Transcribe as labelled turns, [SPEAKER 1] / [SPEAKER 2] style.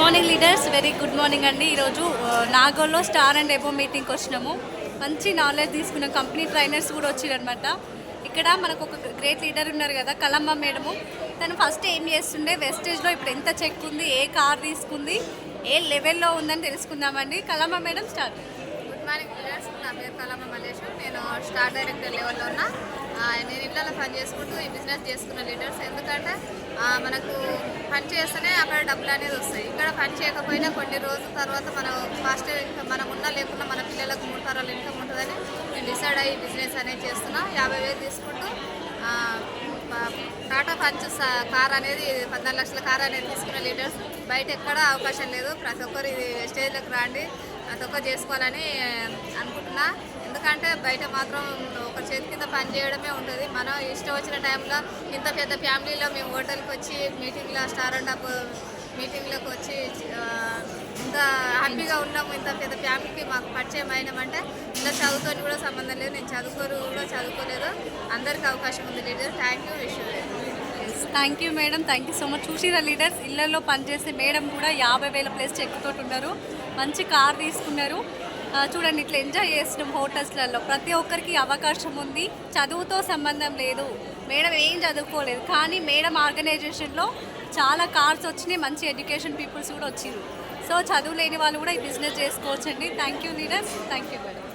[SPEAKER 1] Morning leaders, very good morning అండి. ఈరోజు నాగోల్లో star and above మీటింగ్కి వచ్చినాము. మంచి నాలెడ్జ్ తీసుకున్న కంపెనీ ట్రైనర్స్ కూడా వచ్చారనమాట. ఇక్కడ మనకు ఒక గ్రేట్ లీడర్ ఉన్నారు కదా, కలమ్మ మేడము. తను ఫస్ట్ ఏం చేస్తుండే, వెస్టేజ్లో ఇప్పుడు ఎంత చెక్ ఉంది, ఏ కార్ తీసుకుంది, ఏ లెవెల్లో ఉందని తెలుసుకుందామండి. Kalamma madam start.
[SPEAKER 2] Good morning leaders, నా పేరు కలమ్మ మల్లేష్. నేను స్టార్ డైరెక్టర్ లెవెల్లో ఉన్నా. నేను ఇళ్ళలో పని చేసుకుంటూ ఈ బిజినెస్ చేసుకున్న లీడర్స్. ఎందుకంటే మనకు పని చేస్తేనే అక్కడ డబ్బులు అనేది వస్తాయి. ఇక్కడ పని చేయకపోయినా కొన్ని రోజుల తర్వాత మనం ఫాస్ట్ మనం ఉన్నా లేకున్నా మన పిల్లలకు 3 తరాలు ఇన్కమ్ ఉంటుందని నేను డిసైడ్ అయ్యి బిజినెస్ అనేది చేస్తున్నా. 50,000 తీసుకుంటూ టాటా పంచ్ కార్ అనేది 14 లక్షల కార్ అనేది తీసుకున్న లీడర్స్. బయట ఎక్కడ అవకాశం లేదు. ప్రతి ఒక్కరు ఇది స్టేజ్లోకి రాండి, ప్రతి ఒక్కరు చేసుకోవాలని అనుకుంటున్నా. ఎందుకంటే బయట మాత్రం ఒక చేతి కింద పని చేయడమే ఉంటుంది. మనం ఇష్టం వచ్చిన టైంలో ఇంత పెద్ద ఫ్యామిలీలో మేము హోటల్కి వచ్చి మీటింగ్లో స్టార్ అండ్ అప్ మీటింగ్లోకి వచ్చి ఇంత హ్యాపీగా ఉన్నాము. ఇంత పెద్ద ఫ్యామిలీకి మాకు పరిచయం అయినామంటే ఇంత చదువుకొని కూడా సంబంధం లేదు. నేను చదువుకోలేదు. అందరికీ అవకాశం ఉంది leader. Thank you. Wish
[SPEAKER 1] thank you madam, thank you so much. చూసిరా లీడర్స్, ఇళ్లలో పనిచేసే మేడం కూడా 50,000 ప్లస్ చెక్కుతో ఉన్నారు. మంచి కార్ తీసుకున్నారు. చూడండి, ఇట్లా ఎంజాయ్ చేస్తున్నాం హోటల్స్లలో. ప్రతి ఒక్కరికి అవకాశం ఉంది. చదువుతో సంబంధం లేదు. మేడం ఏం చదువుకోలేదు, కానీ మేడం ఆర్గనైజేషన్లో చాలా కార్స్ వచ్చినాయి. మంచి ఎడ్యుకేషన్ పీపుల్స్ కూడా వచ్చింది. సో చదువు లేని వాళ్ళు కూడా ఈ బిజినెస్ చేసుకోవచ్చండి. Thank you leaders, thank you madam.